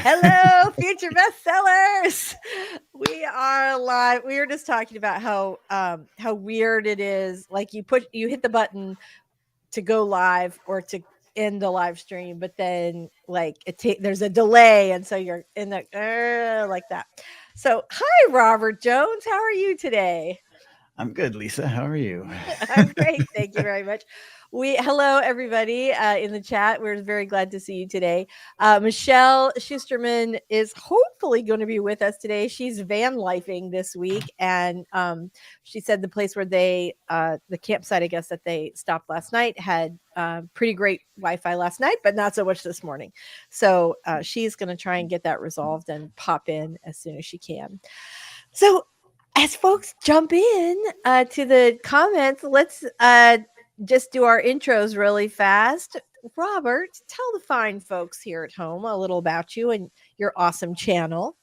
Hello, future bestsellers. We are live. We were just talking about how weird it is. Like you hit the button to go live or to end the live stream, but then like there's a delay, and so you're in the like that. So, hi, Robert Jones. How are you today? I'm good, Lisa. How are you? I'm great. Thank you very much. Hello everybody in the chat. We're very glad to see you today. Michelle Schusterman is hopefully going to be with us today. She's van lifing this week, and she said the place where the campsite, I guess that they stopped last night, had pretty great Wi-Fi last night, but not so much this morning. So she's going to try and get that resolved and pop in as soon as she can. So as folks jump in to the comments, let's just do our intros really fast. Robert, tell the fine folks here at home a little about you and your awesome channel.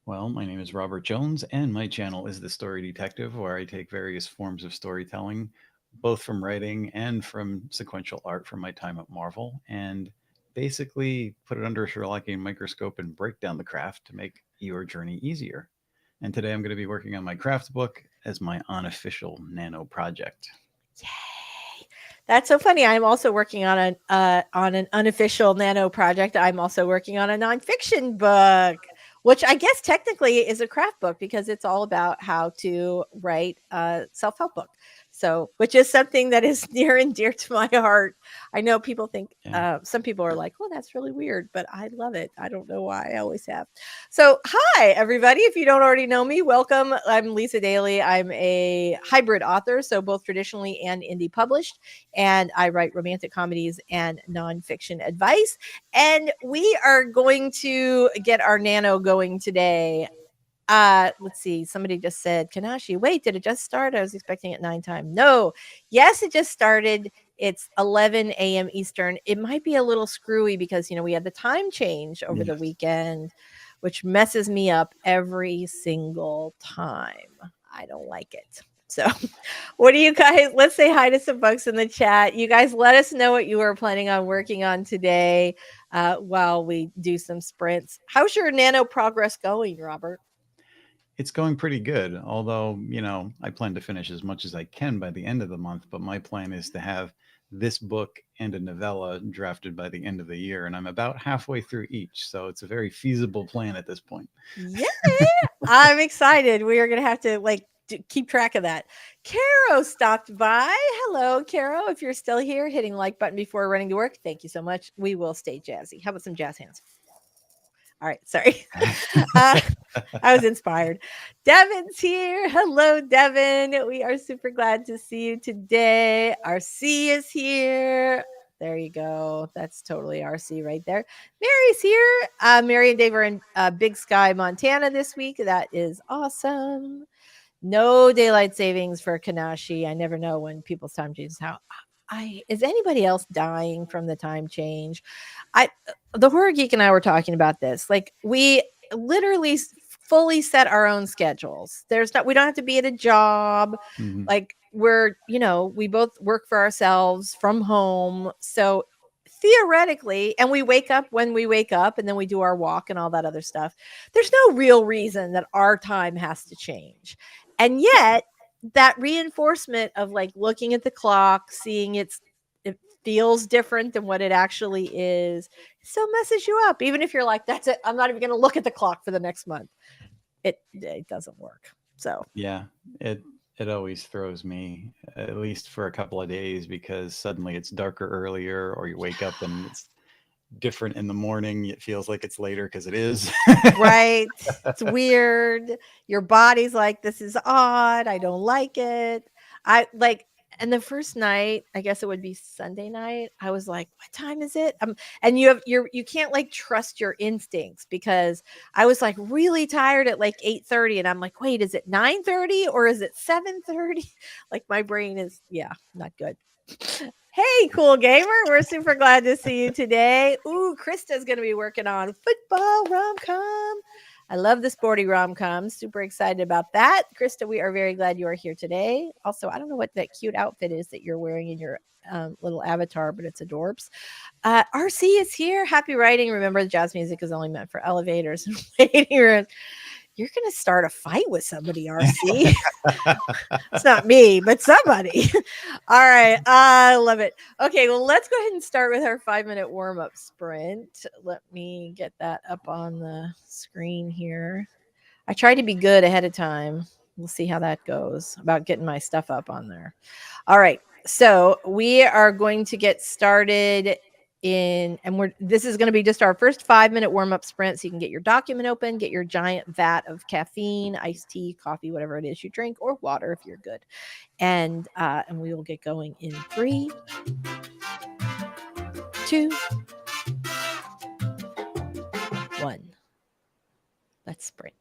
Well, my name is Robert Jones, and my channel is The Story Detective, where I take various forms of storytelling, both from writing and from sequential art from my time at Marvel, and basically put it under a Sherlockian microscope and break down the craft to make your journey easier. And today I'm going to be working on my craft book as my unofficial nano project. Yay! That's so funny. I'm also working on an unofficial nano project. I'm also working on a nonfiction book, which I guess technically is a craft book because it's all about how to write a self-help book. So, which is something that is near and dear to my heart. I know people think Yeah. some people are like, "Well, that's really weird," but I love it. I don't know why. I always have. So, hi, everybody. If you don't already know me, welcome. I'm Lisa Daly. I'm a hybrid author, so both traditionally and indie published, and I write romantic comedies and nonfiction advice. And we are going to get our nano going today. Let's see. Somebody just said, Kanashi, wait, did it just start? I was expecting it 9 time. No. Yes, it just started. It's 11 a.m. Eastern. It might be a little screwy because, we had the time change over the Yes. weekend, which messes me up every single time. I don't like it. So, what do you guys? Let's say hi to some folks in the chat. You guys, let us know what you are planning on working on today while we do some sprints. How's your nano progress going, Robert? It's going pretty good, although, I plan to finish as much as I can by the end of the month, but my plan is to have this book and a novella drafted by the end of the year, and I'm about halfway through each, so it's a very feasible plan at this point. Yay! I'm excited. We are going to have to keep track of that. Caro stopped by. Hello, Caro. If you're still here, hitting like button before running to work. Thank you so much. We will stay jazzy. How about some jazz hands? All right, sorry. I was inspired. Devin's here. Hello, Devin. We are super glad to see you today. RC is here. There you go. That's totally RC right there. Mary's here. Mary and Dave are in Big Sky, Montana this week. That is awesome. No daylight savings for Kanashi. I never know when people's time changes. Is anybody else dying from the time change? The horror geek and I were talking about this. Like we literally fully set our own schedules. We don't have to be at a job. Mhm. Like we both work for ourselves from home. So theoretically, and we wake up when we wake up and then we do our walk and all that other stuff. There's no real reason that our time has to change. And yet that reinforcement of like looking at the clock, seeing it feels different than what it actually is, so messes you up. Even if you're like, that's it, I'm not even going to look at the clock for the next month. It doesn't work. So Yeah, it always throws me, at least for a couple of days, because suddenly it's darker earlier, or you wake up and it's different in the morning. It feels like it's later because it is. right, it's weird. Your body's like, this is odd. I don't like it. I like and the first night, I guess it would be Sunday night, I was like, what time is it? And you can't like trust your instincts because I was like really tired at like 8:30 and I'm like, wait, is it 9:30 or is it 7:30? Like my brain is, yeah, not good. Hey, cool gamer. We're super glad to see you today. Ooh, Krista's going to be working on football rom com. I love the sporty rom-coms. Super excited about that. Krista, we are very glad you are here today. Also, I don't know what that cute outfit is that you're wearing in your little avatar, but it's adorbs. RC is here. Happy writing. Remember, the jazz music is only meant for elevators and waiting rooms. You're going to start a fight with somebody, RC. It's not me, but somebody. All right. I love it. Okay. Well, let's go ahead and start with our 5-minute warm up sprint. Let me get that up on the screen here. I tried to be good ahead of time. We'll see how that goes about getting my stuff up on there. All right. So we are going to get started this is going to be just our first 5-minute warm-up sprint, so you can get your document open, get your giant vat of caffeine, iced tea, coffee, whatever it is you drink, or water if you're good, and we will get going in 3, 2, 1. Let's sprint.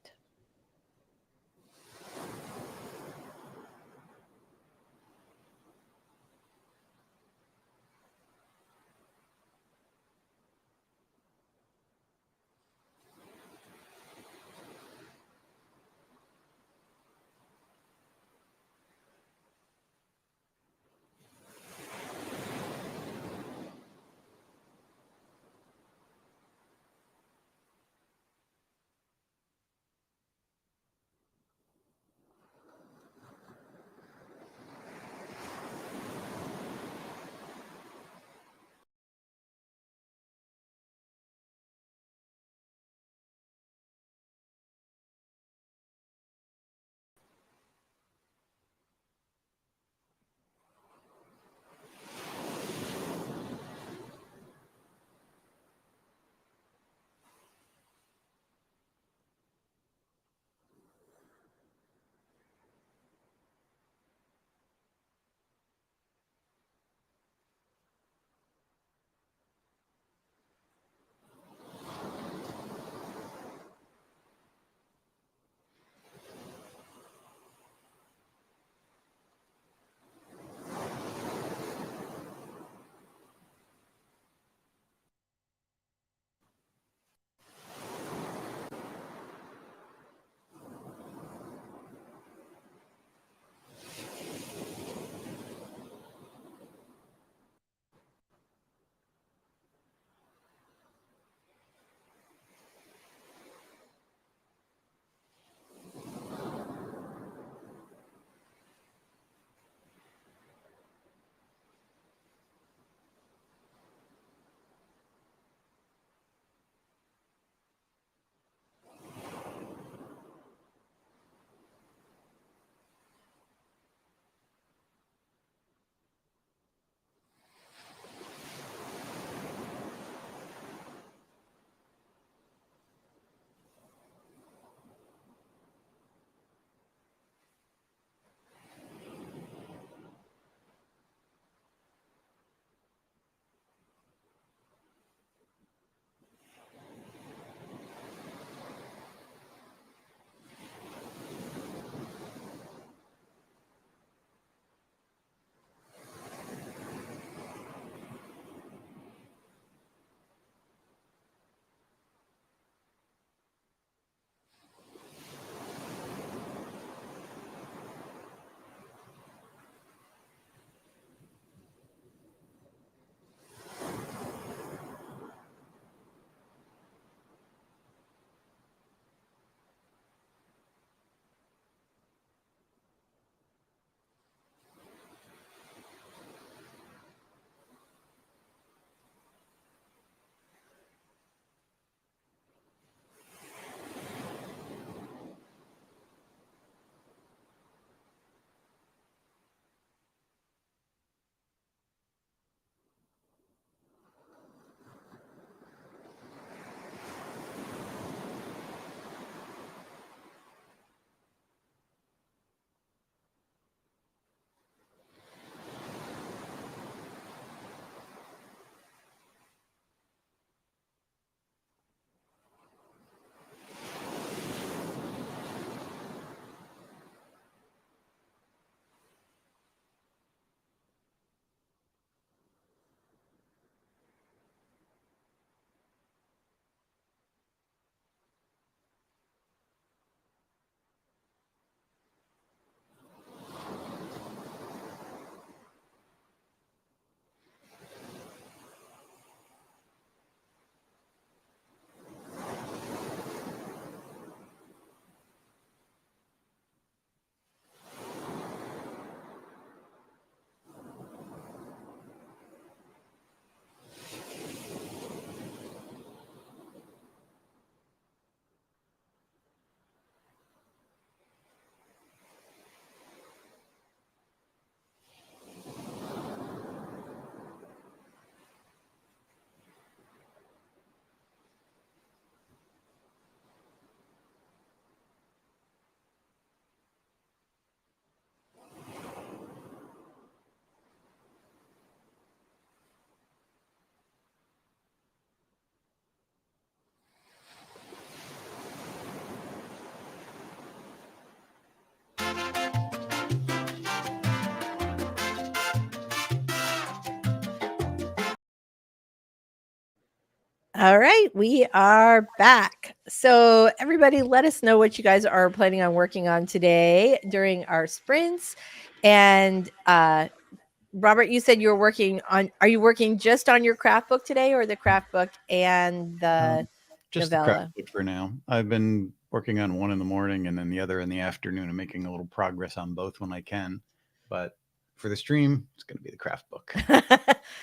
All right, we are back. So, everybody, let us know what you guys are planning on working on today during our sprints. And Robert, you said you were working on. Are you working just on your craft book today, or the craft book and the Just the craft novella? book for now. I've been working on one in the morning and then the other in the afternoon and making a little progress on both when I can. But for the stream, it's going to be the craft book.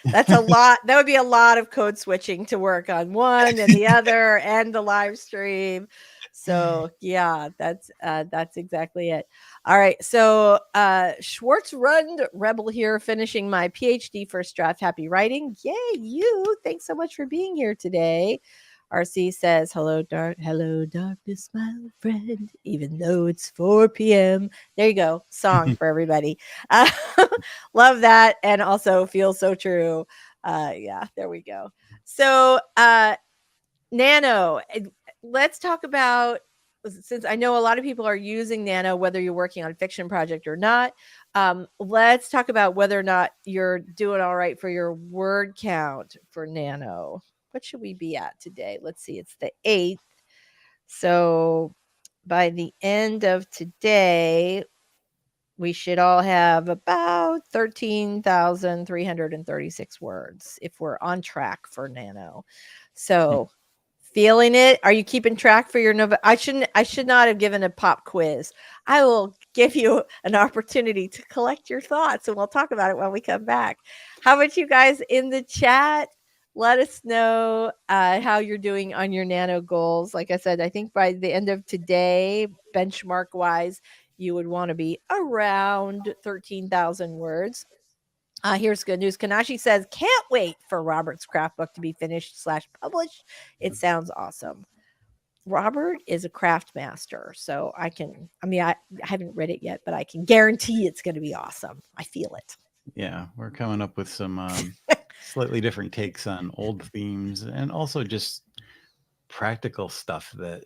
That's a lot. That would be a lot of code switching to work on one and the other and the live stream. So yeah, that's exactly it. All right. So Schwartz Rund Rebel here, finishing my PhD first draft. Happy writing. Yay, you. Thanks so much for being here today. RC says, hello, darkness, my old friend, even though it's 4 p.m. There you go. Song for everybody. Love that. And also feels so true. Yeah, there we go. So, Nano, let's talk about, since I know a lot of people are using Nano, whether you're working on a fiction project or not. Let's talk about whether or not you're doing all right for your word count for Nano. What should we be at today? Let's see, it's the 8th. So by the end of today, we should all have about 13,336 words if we're on track for Nano. So feeling it. Are you keeping track for your Nova? I should not have given a pop quiz. I will give you an opportunity to collect your thoughts and we'll talk about it when we come back. How about you guys in the chat? Let us know how you're doing on your Nano goals. Like I said, I think by the end of today, benchmark wise, you would want to be around 13,000 words. Here's good news. Kanashi says, can't wait for Robert's craft book to be finished / published. It sounds awesome. Robert is a craft master. So I haven't read it yet, but I can guarantee it's going to be awesome. I feel it. Yeah, we're coming up with some slightly different takes on old themes and also just practical stuff that,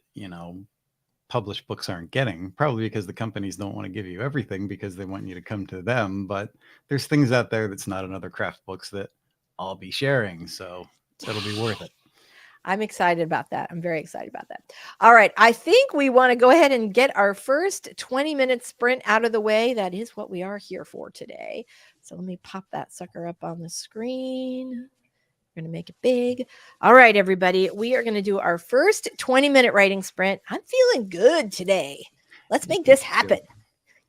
published books aren't getting, probably because the companies don't want to give you everything because they want you to come to them. But there's things out there that's not in other craft books that I'll be sharing. So it'll be worth it. I'm excited about that. I'm very excited about that. All right. I think we want to go ahead and get our first 20-minute sprint out of the way. That is what we are here for today. So let me pop that sucker up on the screen. We're going to make it big. All right, everybody. We are going to do our first 20-minute writing sprint. I'm feeling good today. Let's make this happen.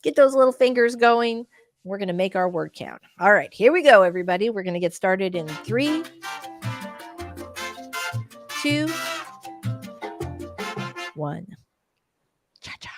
Get those little fingers going. We're going to make our word count. All right, here we go, everybody. We're going to get started in 3, 2, 1. Cha-cha.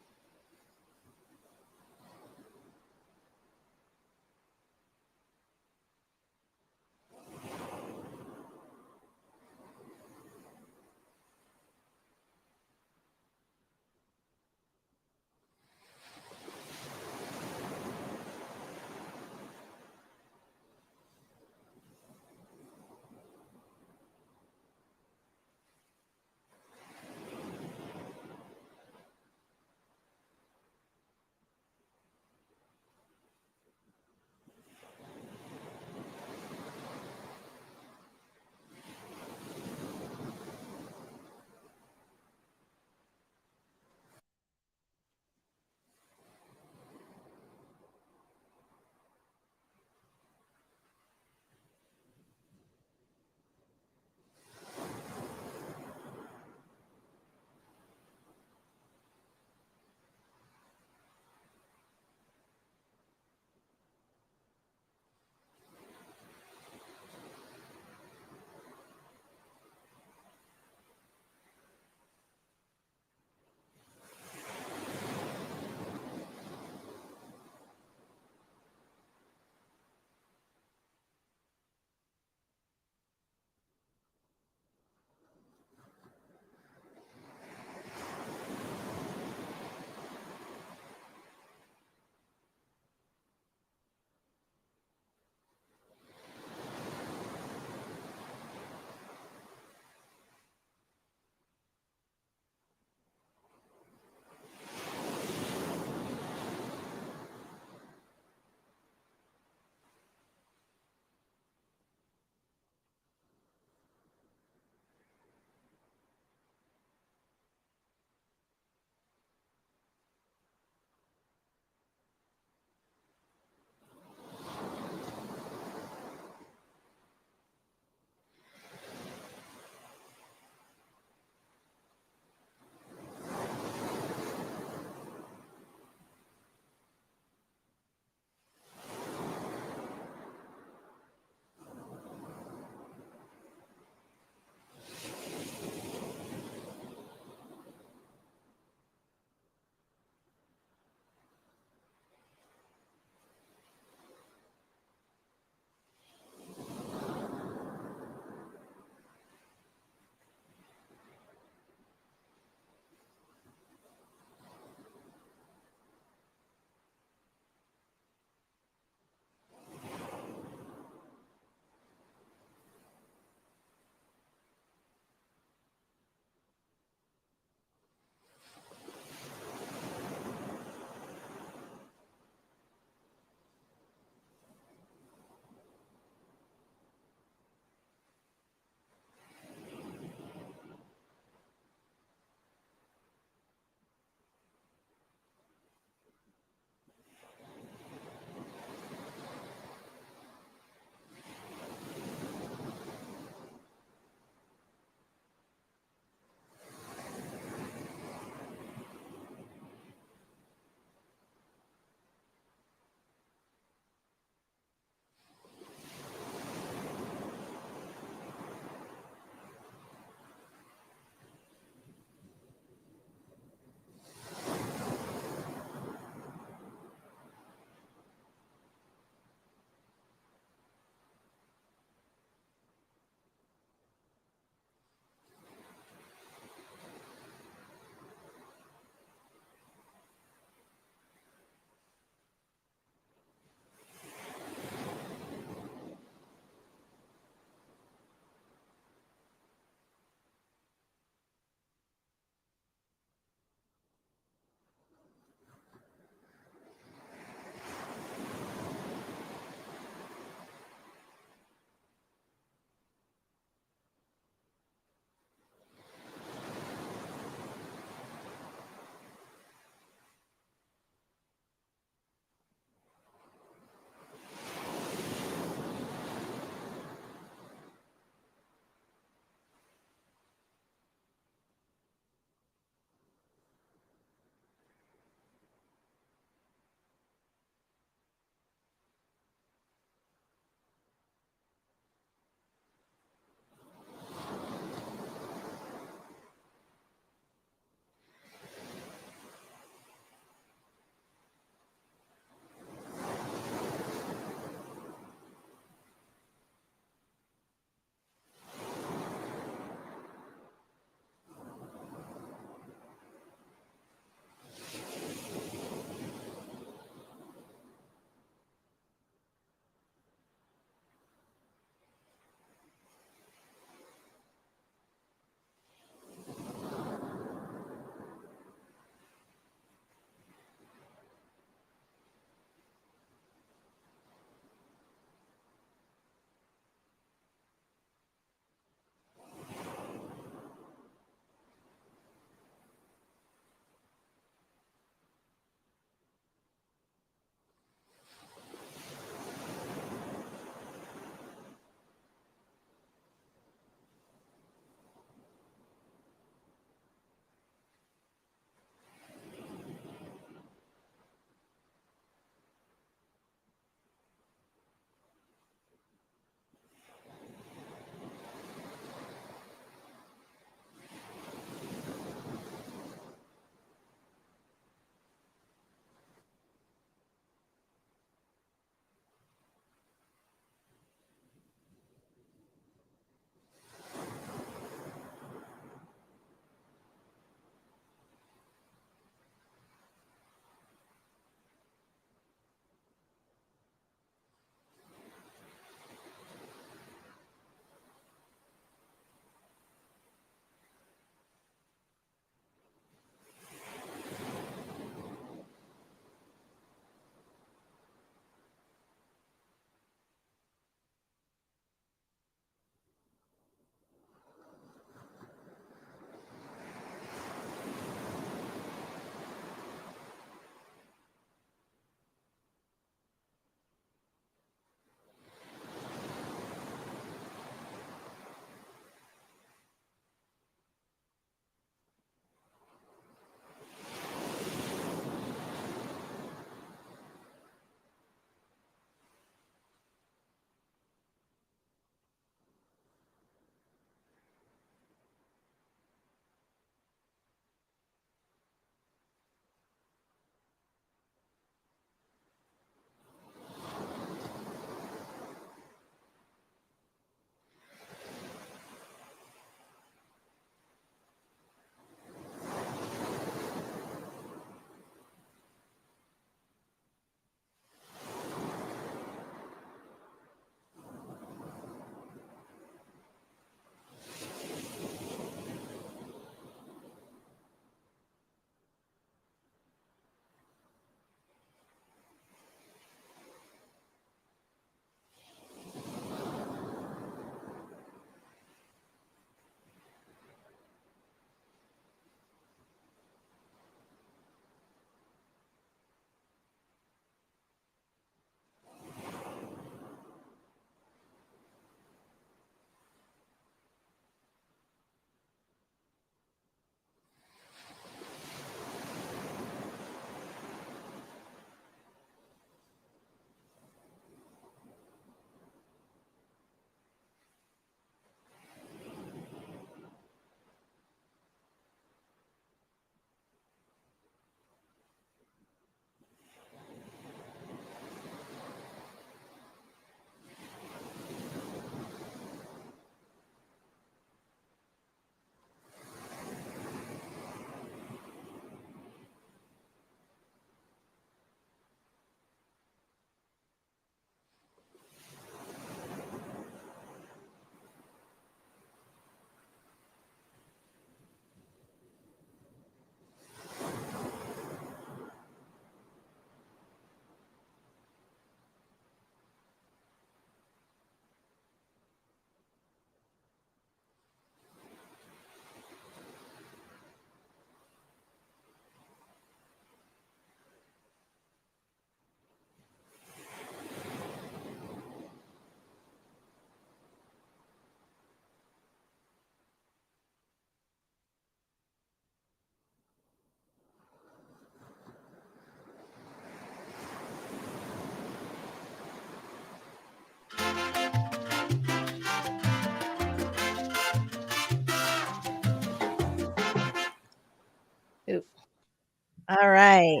All right.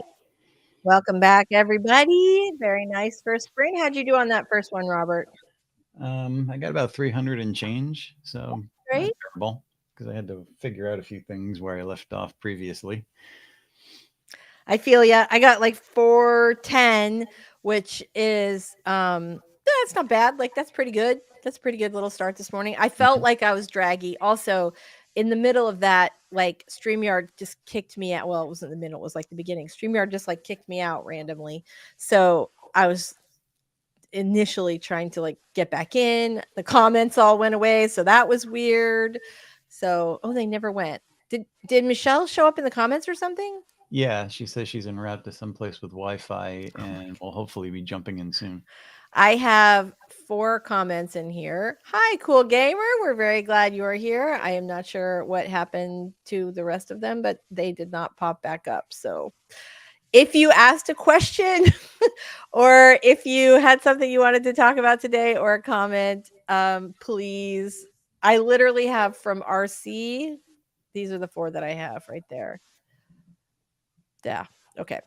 Welcome back, everybody. Very nice first spring. How'd you do on that first one, Robert? I got about 300 and change, so not Great. terrible because I had to figure out a few things where I left off previously. I feel ya. I got like 410, which is that's not bad. Like that's pretty good. That's a pretty good little start this morning. I felt Mhm. like I was draggy. Also, in the middle of that, like StreamYard just kicked me out. Well, it wasn't the middle, it was like the beginning. StreamYard just like kicked me out randomly. So I was initially trying to like get back in. The comments all went away, so that was weird. So, oh, they never went. Did Michelle show up in the comments or something? Yeah, she says she's en route to someplace with Wi-Fi Oh my and will hopefully be jumping in soon. I have 4 comments in here. Hi, cool gamer. We're very glad you are here. I am not sure what happened to the rest of them, but they did not pop back up. So if you asked a question or if you had something you wanted to talk about today or a comment, please. I literally have from RC. These are the 4 that I have right there. Yeah. Okay.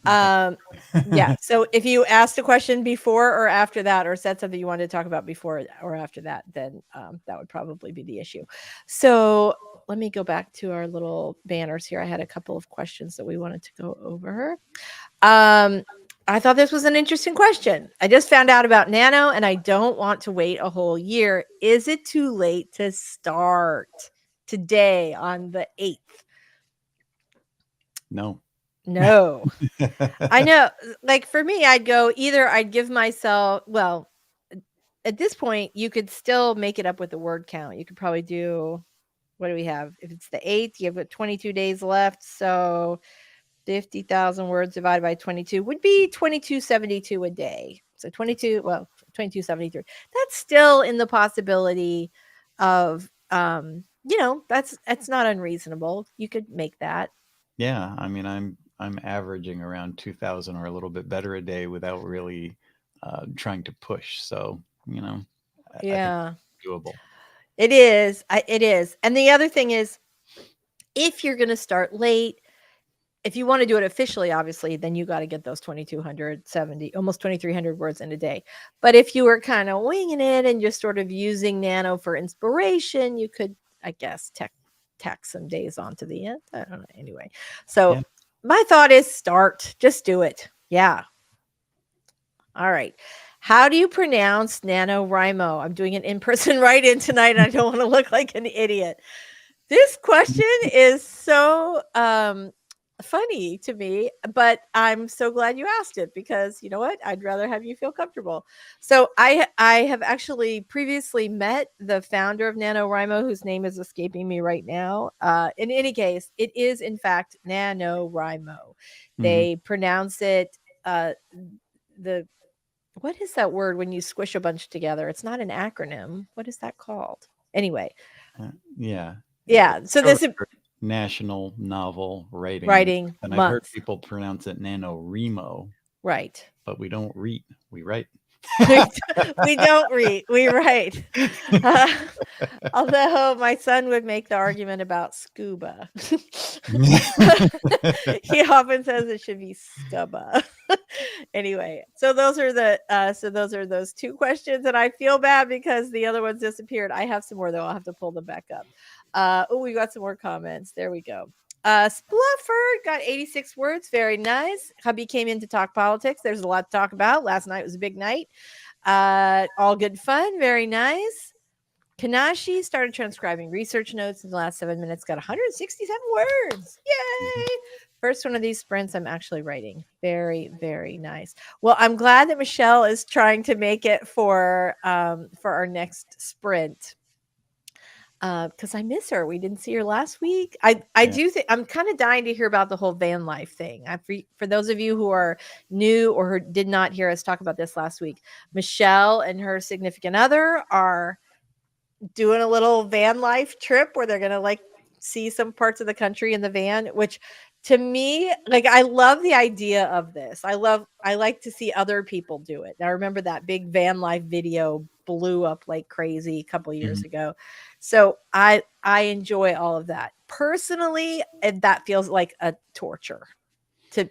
Yeah. So if you asked a question before or after that, or said something you wanted to talk about before or after that, then that would probably be the issue. So let me go back to our little banners here. I had a couple of questions that we wanted to go over. I thought this was an interesting question. I just found out about Nano and I don't want to wait a whole year. Is it too late to start today on the 8th? No. No. I know. Like for me, I'd go either I'd give myself, well, at this point, you could still make it up with the word count. You could probably do, what do we have? If it's the 8th, you have 22 days left. So 50,000 words divided by 22 would be 2272 a day. So 2273. That's still in the possibility of, that's not unreasonable. You could make that. Yeah, I mean, I'm averaging around 2,000 or a little bit better a day without really trying to push. So, I think Yeah, it's doable. it is. It is. And the other thing is, if you're going to start late, if you want to do it officially, obviously, then you got to get those 2,270, almost 2,300 words in a day. But if you were kind of winging it and just sort of using Nano for inspiration, you could, I guess, tack some days onto the end. I don't know. Anyway, so Yeah. my thought is start. Just do it. Yeah. All right. How do you pronounce NaNoWriMo? I'm doing an in-person write-in tonight and I don't want to look like an idiot. This question is so funny to me, but I'm so glad you asked it because you know what? I'd rather have you feel comfortable. So I have actually previously met the founder of NaNoWriMo, whose name is escaping me right now. In any case, it is in fact NaNoWriMo. Mhm. They pronounce it the what is that word when you squish a bunch together? It's not an acronym. What is that called? Anyway, Yeah. yeah. So Short this for National Novel Writing, writing and I've heard month, people pronounce it NaNoWriMo, right? but we don't read, we write. We don't read, we write. Uh, although my son would make the argument about scuba. He often says it should be scuba. Anyway, so those are those 2 questions, and I feel bad because the other ones disappeared. I have some more though. I'll have to pull them back up. We got some more comments. There we go. Spluffer got 86 words. Very nice. Hubby came in to talk politics. There's a lot to talk about. Last night was a big night. All good fun. Very nice. Kanashi started transcribing research notes in the last 7 minutes, got 167 words. Yay! First one of these sprints I'm actually writing. Very, very nice. Well, I'm glad that Michelle is trying to make it for our next sprint. Because I miss her. We didn't see her last week. I Yeah. do think I'm kind of dying to hear about the whole van life thing. For those of you who are new or who did not hear us talk about this last week, Michelle and her significant other are doing a little van life trip where they're gonna like see some parts of the country in the van, which to me, like I love the idea of this. I like to see other people do it. I remember that big van life video blew up like crazy a couple years Mhm. ago. So I enjoy all of that. Personally, that feels like a torture. to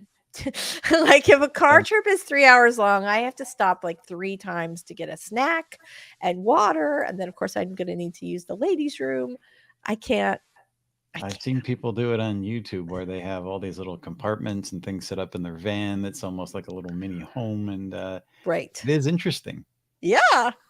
like if a car Yeah. trip is 3 hours long, I have to stop like 3 times to get a snack and water, and then of course I'm gonna need to use the ladies' room. I can't. I I've can't. seen people do it on YouTube where they have all these little compartments and things set up in their van that's almost like a little mini home, and Right. it is interesting. Yeah.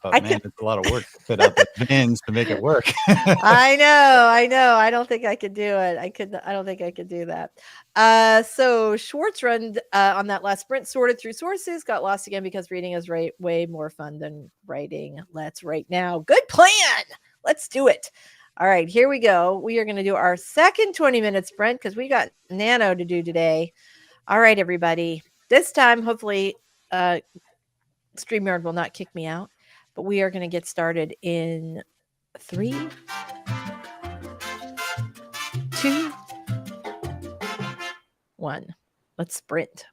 But I man, could. it's a lot of work to fit out the vans to make it work. I know, I know. I don't think I could do it. I don't think I could do that. So Schwartz run on that last sprint, sorted through sources, got lost again because reading is way more fun than writing. Let's write now. Good plan. Let's do it. All right, here we go. We are going to do our second 20-minute sprint because we got Nano to do today. All right, everybody. This time, hopefully, StreamYard will not kick me out, but we are going to get started in 3, 2, 1. Let's sprint.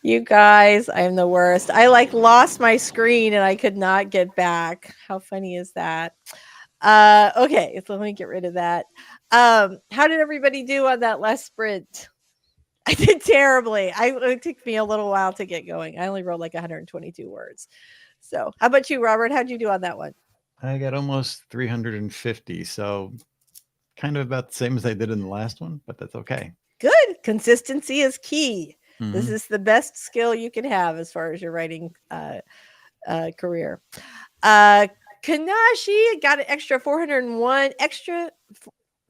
You guys, I am the worst. I like lost my screen and I could not get back. How funny is that? Okay, so let me get rid of that. How did everybody do on that last sprint? I did terribly. It took me a little while to get going. I only wrote like 122 words. So, how about you, Robert? How'd you do on that one? I got almost 350, so kind of about the same as I did in the last one, but that's okay. Good. Consistency is key. This Mhm. is the best skill you can have as far as your writing career. Kanashi got an extra 401 extra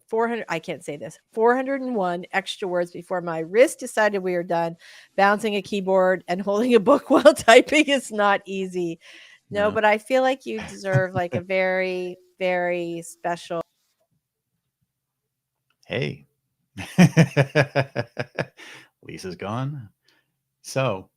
400. I can't say this. 401 extra words before my wrist decided we were done. Bouncing a keyboard and holding a book while typing is not easy. No, No. but I feel like you deserve like a very, very special. Hey. Lisa's gone. So,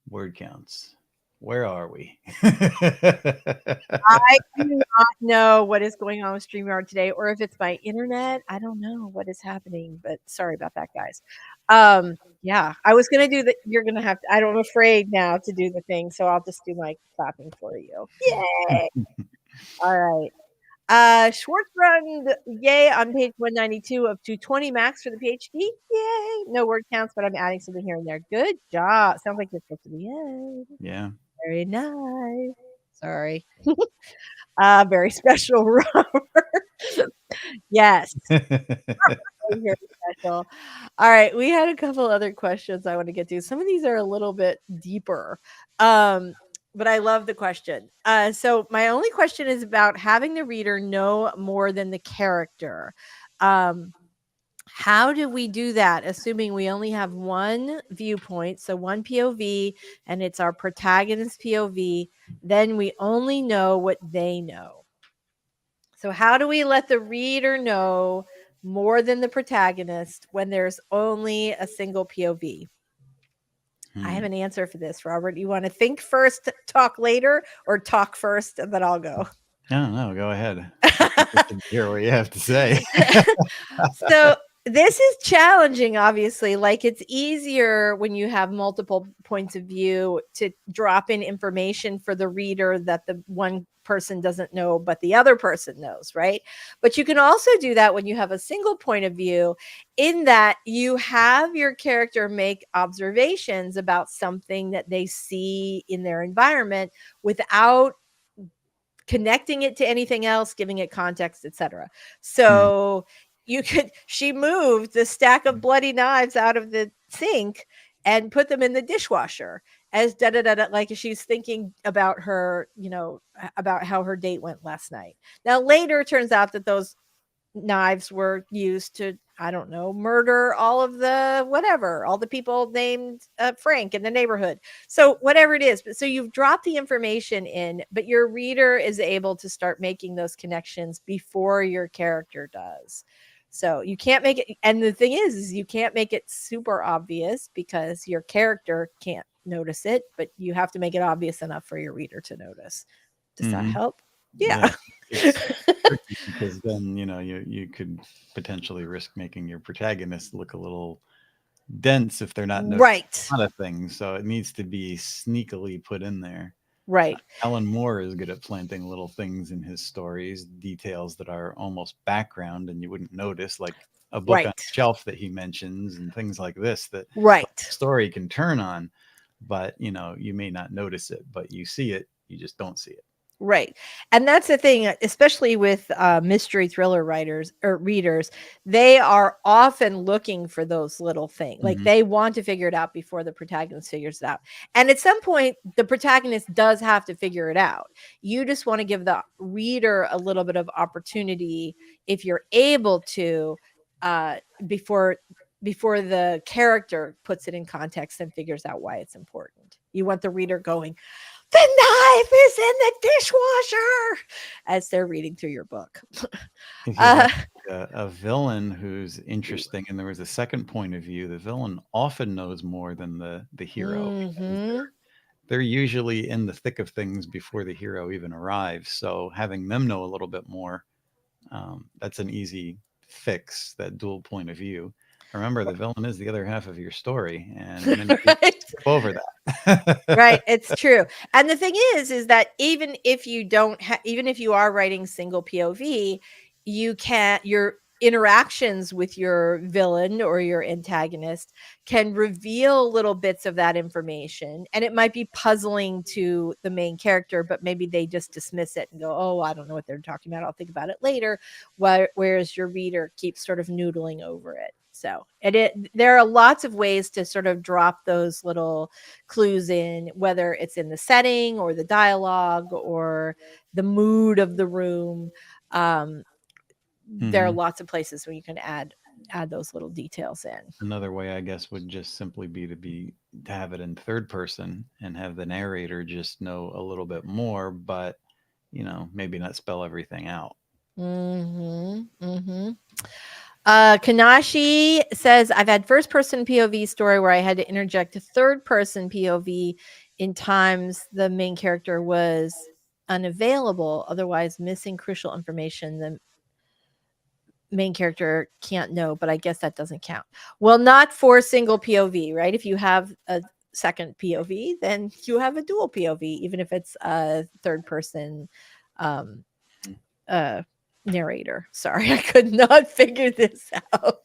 word counts. Where are we? I do not know what is going on with StreamYard today, or if it's my internet. I don't know what is happening, but sorry about that, guys. Yeah, I was gonna do the. You're gonna have to. I'm afraid now to do the thing, so I'll just do my clapping for you. Yay! All right. Schwartzbrand, yay, on page 192 of 220 max for the PhD. Yay! No word counts, but I'm adding something here and there. Good job. Sounds like you're supposed to be in. Yeah. Very nice. Sorry. Very special, Robert. Yes, very special. All right, we had a couple other questions I want to get to. Some of these are a little bit deeper, but I love the question. So my only question is about having the reader know more than the character. How do we do that, assuming we only have one viewpoint, so one POV, and it's our protagonist POV? Then we only know what they know. So, how do we let the reader know more than the protagonist when there's only a single POV? I have an answer for this, Robert. You want to think first, talk later, or talk first, and then I'll go? No, go ahead. Hear what you have to say. So this is challenging, obviously. Like, it's easier when you have multiple points of view to drop in information for the reader that the one person doesn't know, but the other person knows, right? But you can also do that when you have a single point of view, in that you have your character make observations about something that they see in their environment without connecting it to anything else, giving it context, etc. So she moved the stack of bloody knives out of the sink and put them in the dishwasher, as da da da da, like she's thinking about her, about how her date went last night. Now later it turns out that those knives were used to, I don't know, murder all of the whatever, all the people named Frank in the neighborhood. So whatever it is, but so you've dropped the information in, but your reader is able to start making those connections before your character does. So you can't make it, and the thing is you can't make it super obvious because your character can't notice it, but you have to make it obvious enough for your reader to notice. Does that help? Yeah. It's tricky because then you could potentially risk making your protagonist look a little dense if they're not noticing Right. a lot of things. So it needs to be sneakily put in there. Right. Alan Moore is good at planting little things in his stories, details that are almost background and you wouldn't notice, like a book on Right. the shelf that he mentions and things like this that Right. the story can turn on, but you may not notice it, but you see it, you just don't see it. Right. And that's the thing, especially with mystery thriller writers or readers, they are often looking for those little things. Like they want to figure it out before the protagonist figures it out. And at some point, the protagonist does have to figure it out. You just want to give the reader a little bit of opportunity, if you're able to, before the character puts it in context and figures out why it's important. You want the reader going, the knife is in the dishwasher, as they're reading through your book. If you have a villain who's interesting and there was a second point of view, the villain often knows more than the hero, because they're usually in the thick of things before the hero even arrives. So having them know a little bit more, that's an easy fix, that dual point of view. Remember, the villain is the other half of your story, and many people Right. skip over that. Right, it's true. And the thing is that even if you don't even if you are writing single POV, you can't your interactions with your villain or your antagonist can reveal little bits of that information, and it might be puzzling to the main character, but maybe they just dismiss it and go, "Oh, I don't know what they're talking about. I'll think about it later." Whereas your reader keeps sort of noodling over it. So, there are lots of ways to sort of drop those little clues in, whether it's in the setting or the dialogue or the mood of the room. There are lots of places where you can add those little details in. Another way, I guess, would just simply be to have it in third person and have the narrator just know a little bit more, but maybe not spell everything out. Kanashi says, I've had first person POV story where I had to interject a third person POV in times the main character was unavailable, otherwise missing crucial information the main character can't know, but I guess that doesn't count. Well, not for single POV, right? If you have a second POV, then you have a dual POV, even if it's a third person narrator. Sorry, I could not figure this out.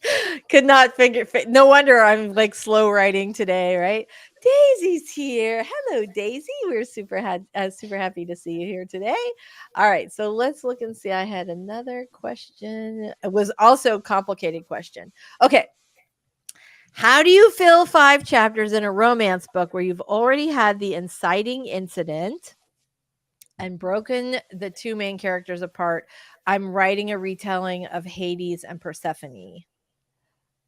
No wonder I'm like slow writing today, right? Daisy's here. Hello, Daisy. We're super happy to see you here today. All right, so let's look and see. I had another question. It was also a complicated question. Okay. How do you fill 5 chapters in a romance book where you've already had the inciting incident and broken the 2 main characters apart? I'm writing a retelling of Hades and Persephone.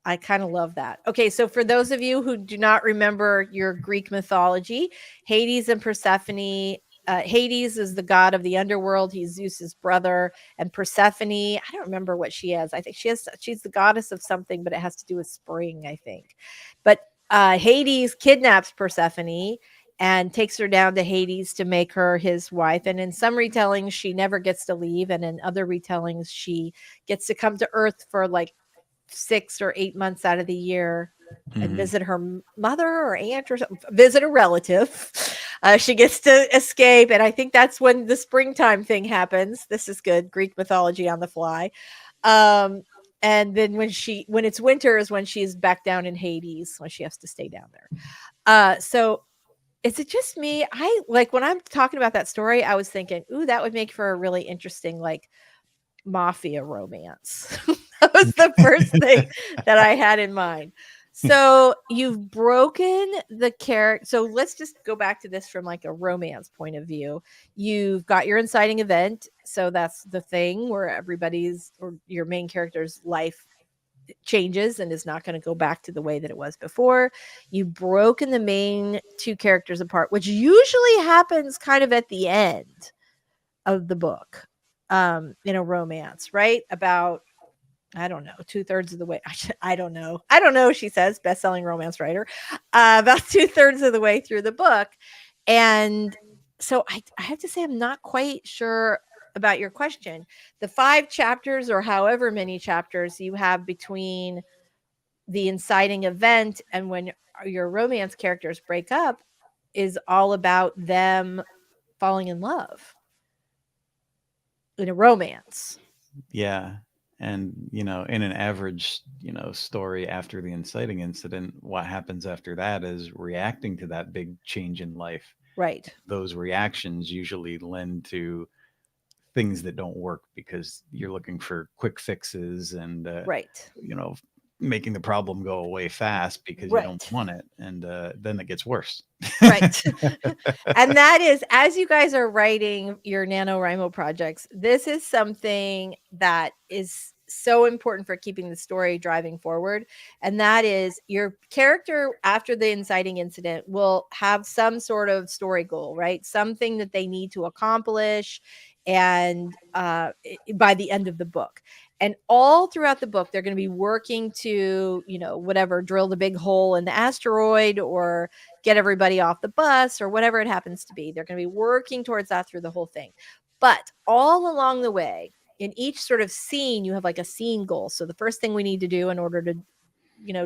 I kind of love that. Okay, so for those of you who do not remember your Greek mythology, Hades and Persephone, Hades is the god of the underworld. He's Zeus's brother. And Persephone, I don't remember what she is. I think she's the goddess of something, but it has to do with spring, I think. But Hades kidnaps Persephone and takes her down to Hades to make her his wife. And in some retellings, she never gets to leave. And in other retellings, she gets to come to Earth for like 6 or 8 months out of the year and visit her mother or aunt or something, visit a relative. She gets to escape. And I think that's when the springtime thing happens. This is good. Greek mythology on the fly. And then when it's winter is when she's back down in Hades, when she has to stay down there. So is it just me? I like when I'm talking about that story, I was thinking, ooh, that would make for a really interesting, like, mafia romance. That was the first thing that I had in mind. So you've broken the character. So let's just go back to this from like a romance point of view. You've got your inciting event. So that's the thing where everybody's or your main character's life changes and is not going to go back to the way that it was before. You've broken the main 2 characters apart, which usually happens kind of at the end of the book in a romance, right? About, I don't know, 2/3 of the way. I don't know, she says, best-selling romance writer. About 2/3 of the way through the book. And so I have to say I'm not quite sure about your question. The 5 chapters or however many chapters you have between the inciting event and when your romance characters break up is all about them falling in love in a romance. Yeah. And, in an average, story after the inciting incident, what happens after that is reacting to that big change in life. Right. Those reactions usually lend to things that don't work because you're looking for quick fixes and, right. Making the problem go away fast because you don't want it. And then it gets worse. Right. And that is, as you guys are writing your NaNoWriMo projects, this is something that is so important for keeping the story driving forward. And that is your character after the inciting incident will have some sort of story goal, right? Something that they need to accomplish. And by the end of the book. And all throughout the book, they're going to be working to, whatever, drill the big hole in the asteroid or get everybody off the bus or whatever it happens to be. They're going to be working towards that through the whole thing. But all along the way, in each sort of scene, you have like a scene goal. So the first thing we need to do in order to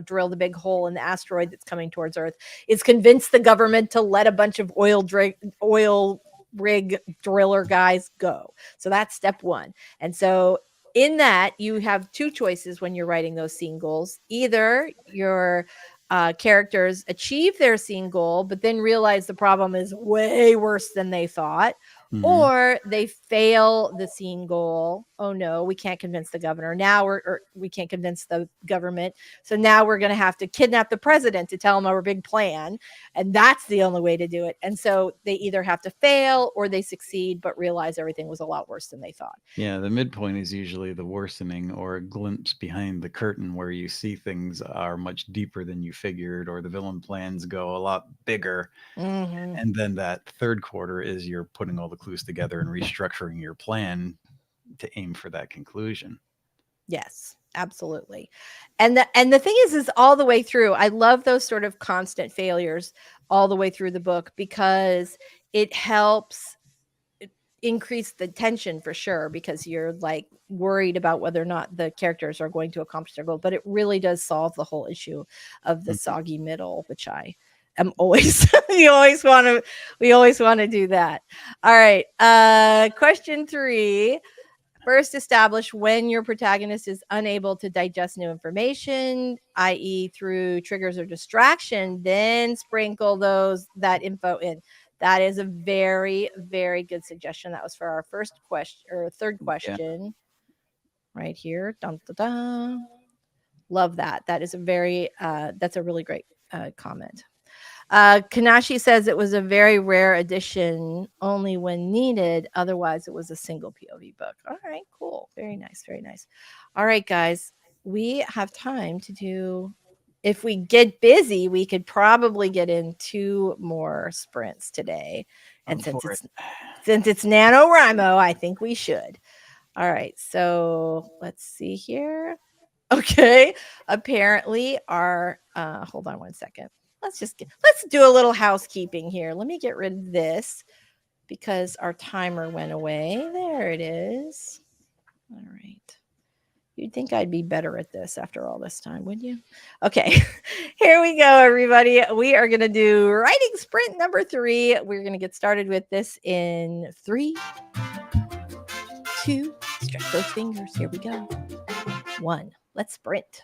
drill the big hole in the asteroid that's coming towards Earth, is convince the government to let a bunch of oil rig driller guys go. So that's step one. And so in that, you have two choices when you're writing those scene goals. Either your characters achieve their scene goal, but then realize the problem is way worse than they thought, or they fail the scene goal. Oh no, we can't convince the governor now, or we can't convince the government. So now we're going to have to kidnap the president to tell him our big plan. And that's the only way to do it. And so they either have to fail or they succeed, but realize everything was a lot worse than they thought. Yeah, the midpoint is usually the worsening or a glimpse behind the curtain where you see things are much deeper than you figured, or the villain plans go a lot bigger. Mm-hmm. And then that third quarter is you're putting all the clues together and restructuring your plan to aim for that conclusion. Yes, absolutely. And the thing is all the way through, I love those sort of constant failures all the way through the book, because it helps increase the tension for sure, because you're like worried about whether or not the characters are going to accomplish their goal. But it really does solve the whole issue of the soggy middle, which I am always we always want to do that. All right. Question 3. First, establish when your protagonist is unable to digest new information, i.e., through triggers or distraction. Then sprinkle that info in. That is a very, very good suggestion. That was for our first question or third question, right here. Dun, dun, dun. Love that. That is that's a really great comment. Kanashi says it was a very rare edition, only when needed. Otherwise, it was a single POV book. All right, cool. Very nice. Very nice. All right, guys, we have time to do. If we get busy, we could probably get in 2 more sprints today. And since it's NaNoWriMo, I think we should. All right, so let's see here. Okay, apparently our hold on one second. Let's do a little housekeeping here. Let me get rid of this because our timer went away. There it is. All right. You'd think I'd be better at this after all this time, wouldn't you? Okay, here we go, everybody. We are going to do writing sprint number 3. We're going to get started with this in 3, 2, stretch those fingers. Here we go. 1. Let's sprint.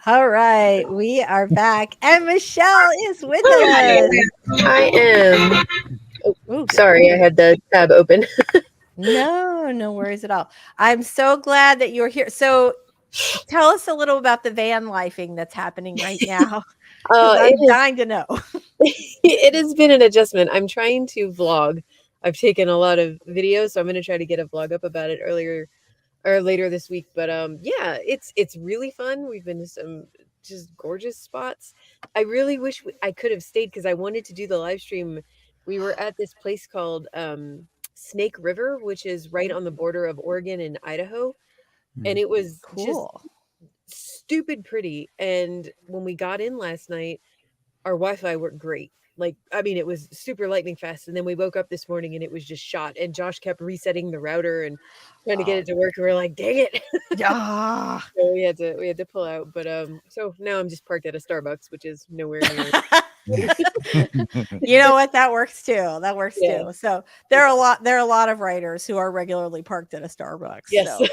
All right, we are back, and Michelle is with Hi, us. I am. Ooh, Sorry, I had the tab open. no worries at all. I'm so glad that you're here. So, tell us a little about the van lifing that's happening right now, because It I'm dying to know. it has been an adjustment. I'm trying to vlog. I've taken a lot of videos, so I'm going to try to get a vlog up about it earlier or later this week. But yeah, it's really fun. We've been to some just gorgeous spots. I really wish I could have stayed because I wanted to do the live stream. We were at this place called Snake River, which is right on the border of Oregon and Idaho, and it was just Cool. stupid pretty. And when we got in last night, our Wi-Fi worked great. Like, I mean, it was super lightning fast. And then we woke up this morning and it was just shot. And Josh kept resetting the router and trying to get it to work. And we are like, dang it. Yeah. So we had to pull out. But so now I'm just parked at a Starbucks, which is nowhere near. You know what? That works too. That works Yeah. too. So there are a lot of writers who are regularly parked at a Starbucks. Yes. So,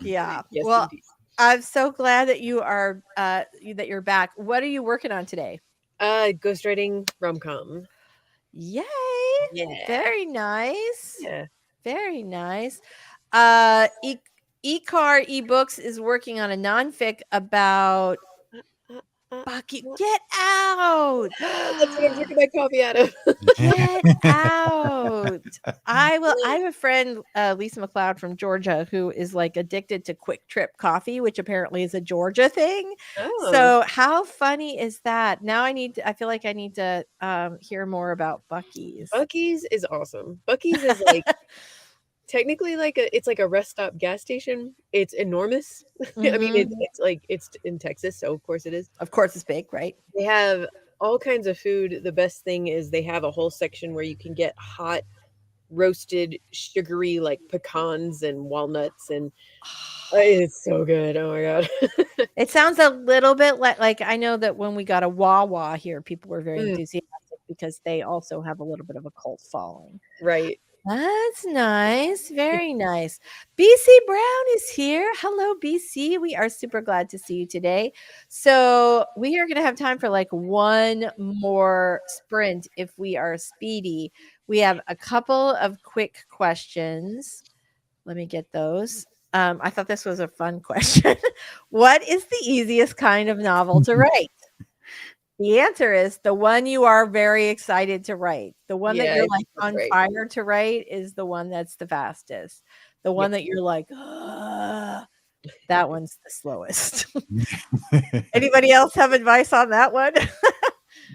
yeah. Yes, Well, indeed. I'm so glad that you are that you're back. What are you working on today? Ghostwriting rom-com. Yay! Yeah. Very nice. Yeah. Very nice. E-Car eBooks is working on a nonfic about Bucky. Get out! That's what I'm drinking my coffee out of. Get out! I have a friend, Lisa McLeod from Georgia, who is like addicted to Quick Trip coffee, which apparently is a Georgia thing. Oh. So how funny is that? Now I feel like I need to hear more about Buc-ee's. Buc-ee's is awesome. Buc-ee's is like technically it's like a rest stop gas station. It's enormous. I mean, it's in Texas, so of course it is. Of course it's big, right? They have all kinds of food. The best thing is they have a whole section where you can get hot roasted sugary like pecans and walnuts, and it's so good. Oh my god. It sounds a little bit like I know that when we got a Wawa here, people were very enthusiastic because they also have a little bit of a cult following. Right. That's nice. Very nice. BC Brown is here. Hello, BC. We are super glad to see you today. So we are going to have time for like one more sprint if we are speedy. We have a couple of quick questions. Let me get those. I thought this was a fun question. What is the easiest kind of novel to write? The answer is the one you are very excited to write. The one that you're like on fire to write is the one that's the fastest. The one that you're like, that one's the slowest. Anybody else have advice on that one?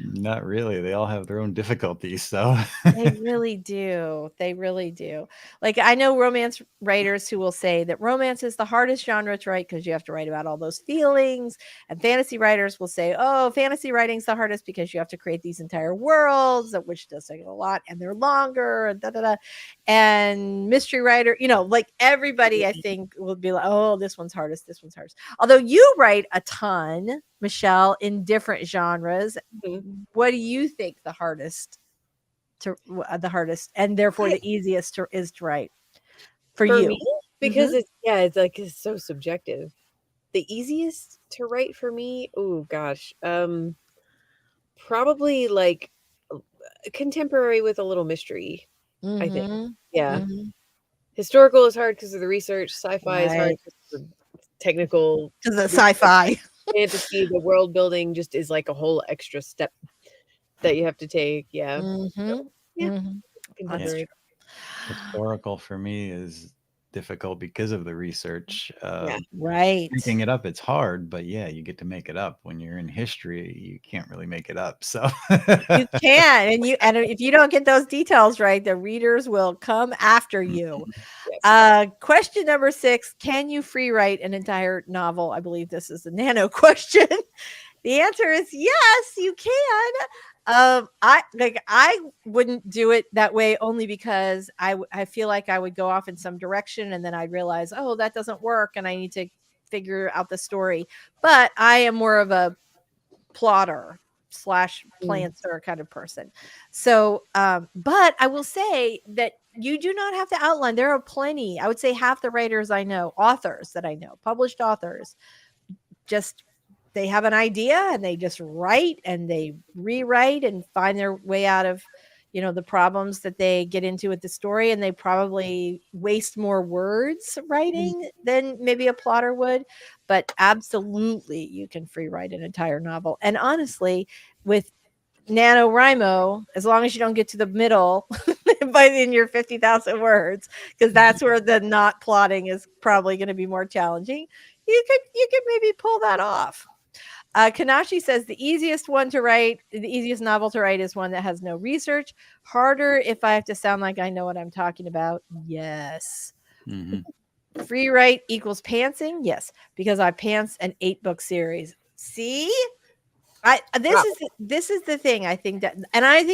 Not really. They all have their own difficulties. So They really do. They really do. Like I know romance writers who will say that romance is the hardest genre to write because you have to write about all those feelings. And fantasy writers will say, oh, fantasy writing's the hardest because you have to create these entire worlds, which does take a lot, and they're longer, and And mystery writer, like everybody, I think, will be like, oh, this one's hardest. This one's hardest. Although you write a ton, Michelle, in different genres. What do you think the hardest and therefore the easiest is to write for you? Me, because it's like it's so subjective. The easiest to write for me, oh gosh, probably like contemporary with a little mystery. I think, yeah. Historical is hard because of the research. Sci-fi is hard because of the technical. Because the sci-fi. Fantasy, the world building just is like a whole extra step that you have to take. Yeah. Historical for me is difficult because of the research. Right. Making it up, it's hard, but yeah, you get to make it up. When you're in history, you can't really make it up. So you can, and if you don't get those details right, the readers will come after you. Question number 6: can you free write an entire novel? I believe this is a nano question. The answer is yes, you can. I wouldn't do it that way only because I feel like I would go off in some direction and then I'd realize, oh, that doesn't work and I need to figure out the story. But I am more of a plotter / planter kind of person. So, but I will say that you do not have to outline. There are plenty. I would say half the writers I know, authors that I know, published authors, just they have an idea and they just write and they rewrite and find their way out of, the problems that they get into with the story, and they probably waste more words writing than maybe a plotter would. But absolutely, you can free write an entire novel. And honestly, with NaNoWriMo, as long as you don't get to the middle in your 50,000 words, because that's where the not plotting is probably going to be more challenging, you could maybe pull that off. Kanashi says the easiest novel to write is one that has no research. Harder if I have to sound like I know what I'm talking about. Yes. Mm-hmm. Free write equals pantsing. Yes, because I pants an 8-book series. See, this is the thing. I think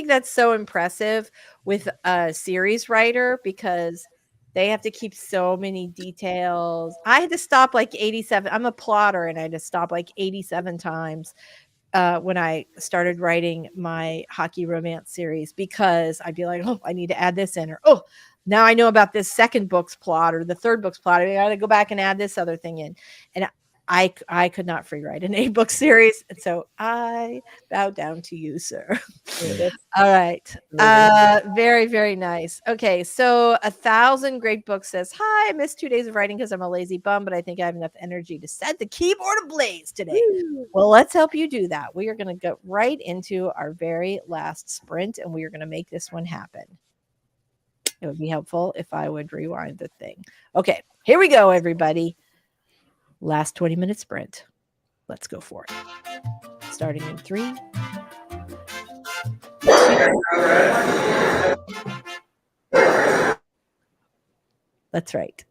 that's so impressive with a series writer, because they have to keep so many details. I had to stop like 87. I'm a plotter, and I had to stop like 87 times when I started writing my hockey romance series, because I'd be like, oh, I need to add this in, or oh, now I know about this second book's plot or the third book's plot. I got to go back and add this other thing in, and I could not free write an 8-book series, and so I bow down to you, sir. All right. Very, very nice. Okay, so 1,000 Great Books says, hi, I missed 2 days of writing because I'm a lazy bum, but I think I have enough energy to set the keyboard ablaze today. Well, let's help you do that. We are going to go right into our very last sprint, and we are going to make this one happen. It would be helpful if I would rewind the thing. Okay, here we go, everybody. Last 20-minute sprint. Let's go for it. Starting in 3, 2. That's right.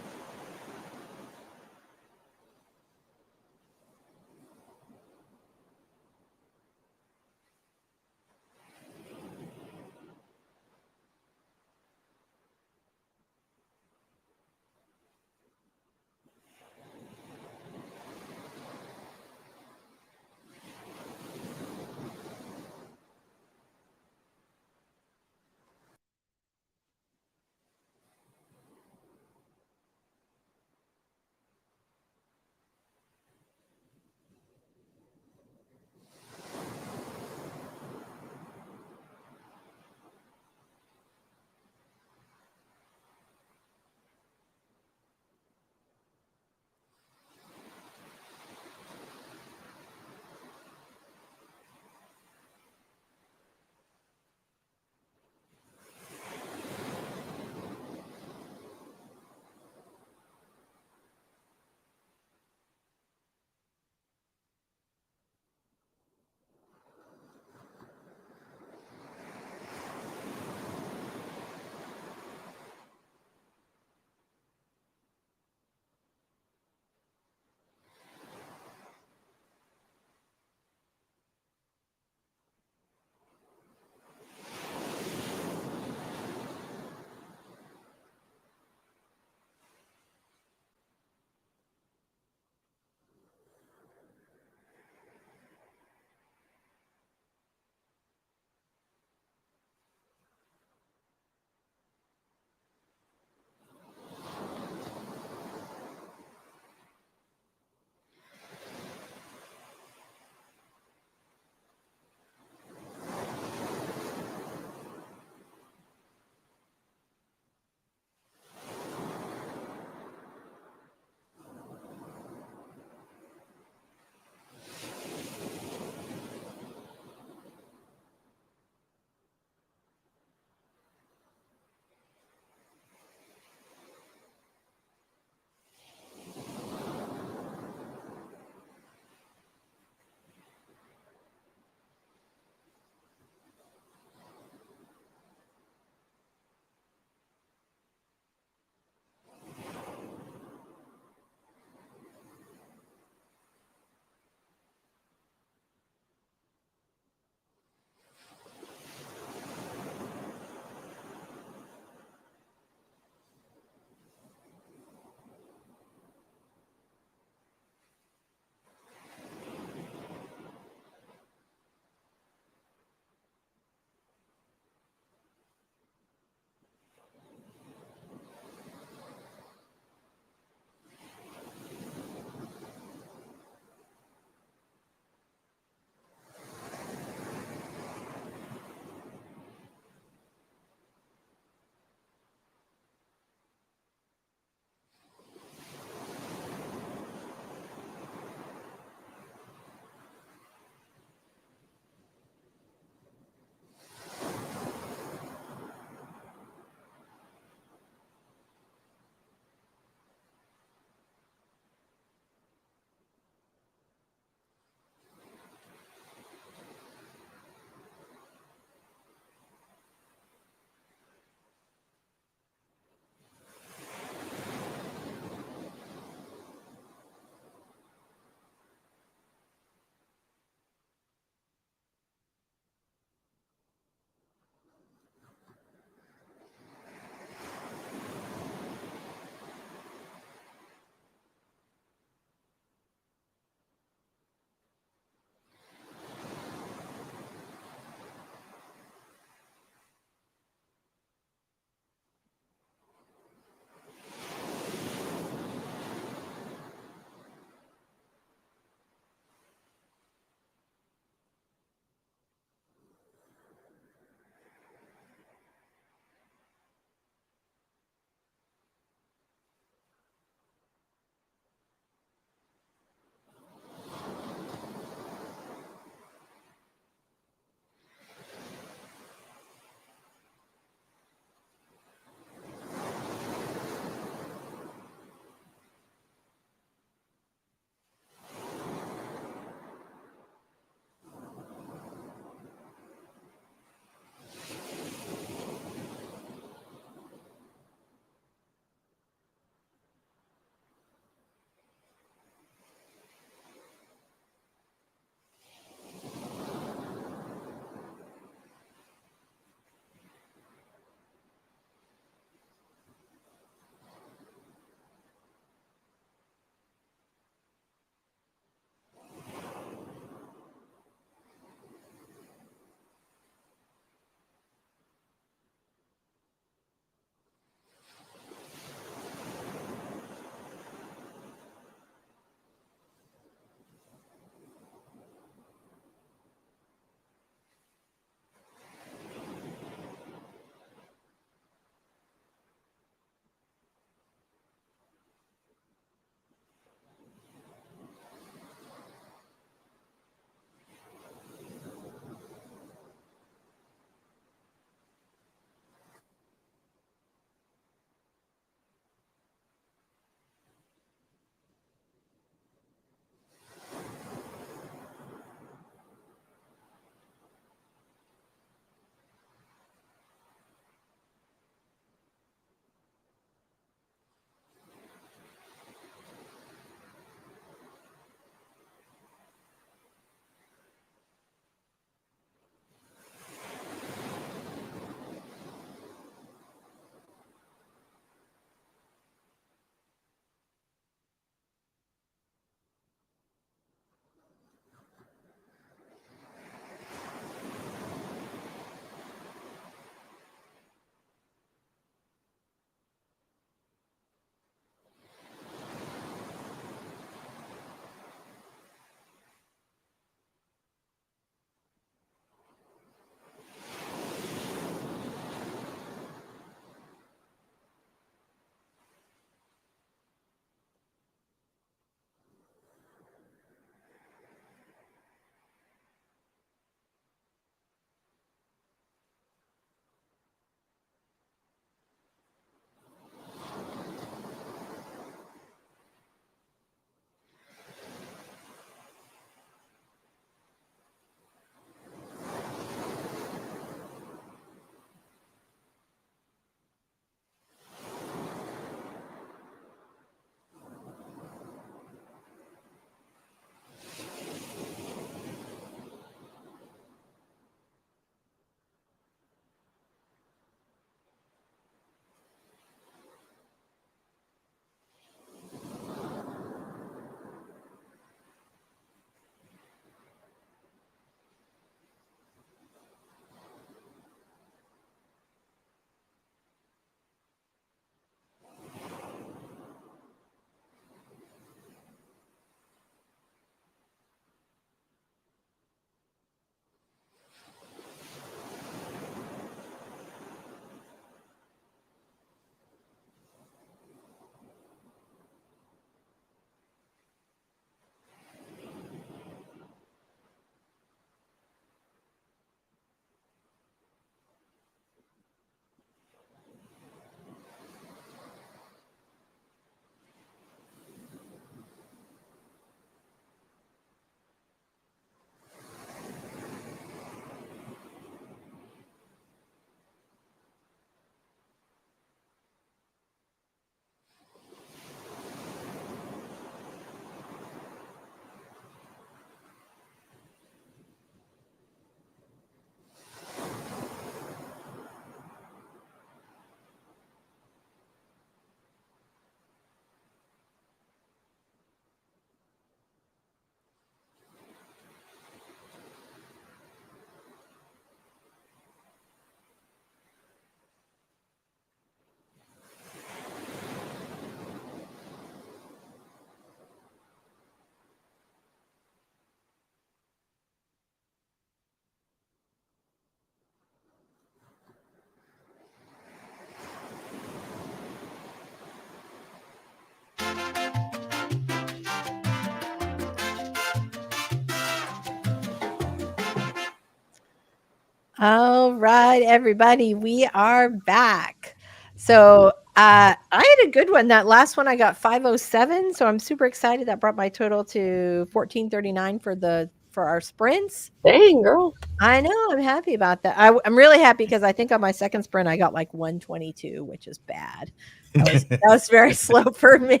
All right, everybody, we are back. So I had a good one. That last one I got 507. So I'm super excited. That brought my total to 1439 for our sprints. Dang, girl. I know. I'm happy about that. I'm really happy because I think on my second sprint I got like 122, which is bad. That was very slow for me.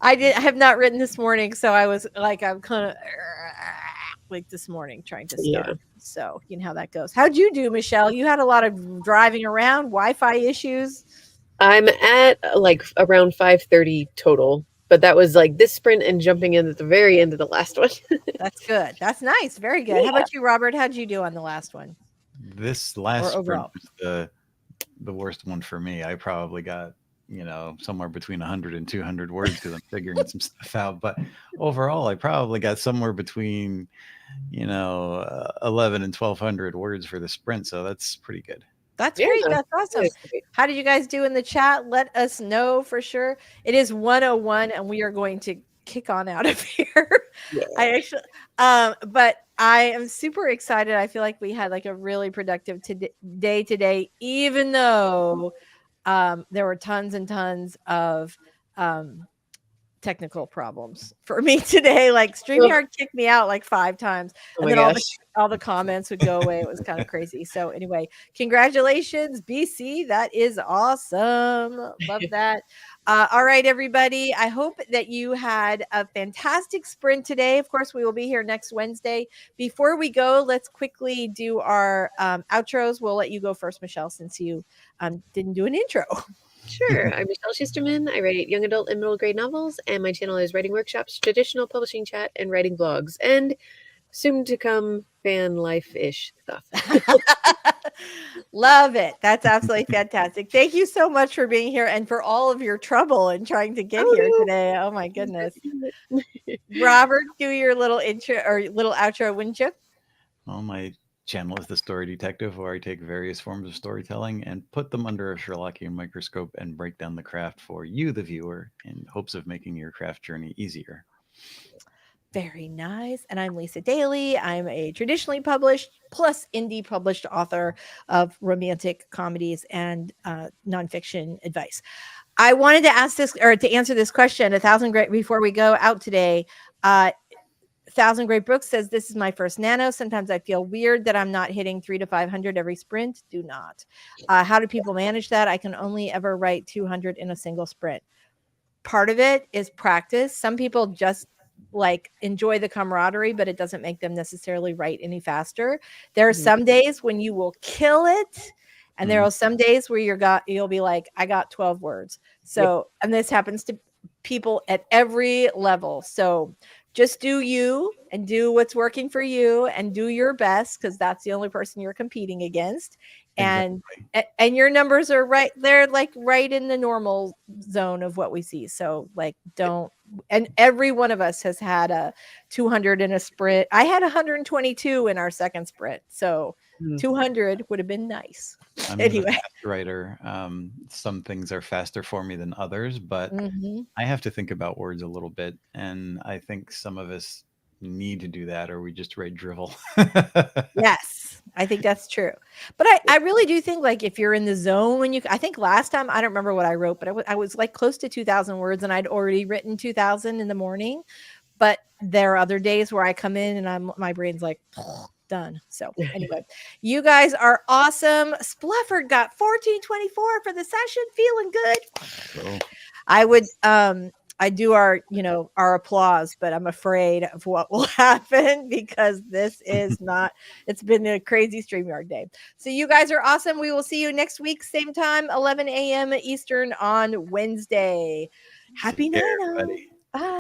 I have not written this morning, so I was like, I'm kind of like this morning trying to start. Yeah. So you know how that goes. How'd you do, Michelle? You had a lot of driving around, Wi-Fi issues. I'm at like around 530 total, but that was like this sprint and jumping in at the very end of the last one. That's good. That's nice. Very good. How about you, Robert? How'd you do on the last one? This last sprint overall? was the worst one for me. I probably got, somewhere between 100 and 200 words because I'm figuring some stuff out. But overall, I probably got somewhere between, 11 and 1,200 words for the sprint. So that's pretty good. That's Yeah. great. That's awesome. That's great. How did you guys do in the chat? Let us know for sure. It is 101 and we are going to kick on out of here. Yeah. I actually but I am super excited. I feel like we had like a really productive day today, even though there were tons and tons of technical problems for me today. Like StreamYard kicked me out like 5 times, Oh and my then gosh. all the comments would go away. It was kind of crazy. So anyway, congratulations, BC. That is awesome. Love that. All right, everybody. I hope that you had a fantastic sprint today. Of course, we will be here next Wednesday. Before we go, let's quickly do our outros. We'll let you go first, Michelle, since you didn't do an intro. Sure. I'm Michelle Schusterman. I write young adult and middle grade novels, and my channel is Writing Workshops, Traditional Publishing Chat, and Writing Blogs, and soon to come fan life-ish stuff. Love it. That's absolutely fantastic. Thank you so much for being here and for all of your trouble and trying to get here today. Oh my goodness. Robert, do your little intro or little outro, wouldn't you? Well, my channel is The Story Detective, where I take various forms of storytelling and put them under a Sherlockian microscope and break down the craft for you, the viewer, in hopes of making your craft journey easier. Very nice. And I'm Lisa Daly. I'm a traditionally published plus indie published author of romantic comedies and nonfiction advice. I wanted to ask this or to answer this question, 1,000 Great before we go out today. 1,000 Great Books says, this is my first nano. Sometimes I feel weird that I'm not hitting 300 to 500 every sprint. Do not. How do people manage that? I can only ever write 200 in a single sprint. Part of it is practice. Some people just like enjoy the camaraderie, but it doesn't make them necessarily write any faster. There are some days when you will kill it. And there are some days where you'll be like, I got 12 words. So, and this happens to people at every level. So just do you and do what's working for you and do your best, because that's the only person you're competing against. And your numbers are right. They're like right in the normal zone of what we see. So like, and every one of us has had a 200 in a sprint. I had 122 in our second sprint. So 200 would have been nice. I'm Anyway. a fast writer. Some things are faster for me than others, but I have to think about words a little bit. And I think some of us need to do that, or we just write drivel. Yes, I think that's true. But I really do think like if you're in the zone when I think last time, I don't remember what I wrote, but I was like close to 2,000 words and I'd already written 2,000 in the morning. But there are other days where I come in and my brain's like done. So anyway, you guys are awesome. Splafford got 1424 for the session. Feeling good. Cool. I do our applause, but I'm afraid of what will happen because this is it's been a crazy StreamYard day. So you guys are awesome. We will see you next week, same time, 11 a.m. Eastern on Wednesday. Happy night. Everybody. Bye.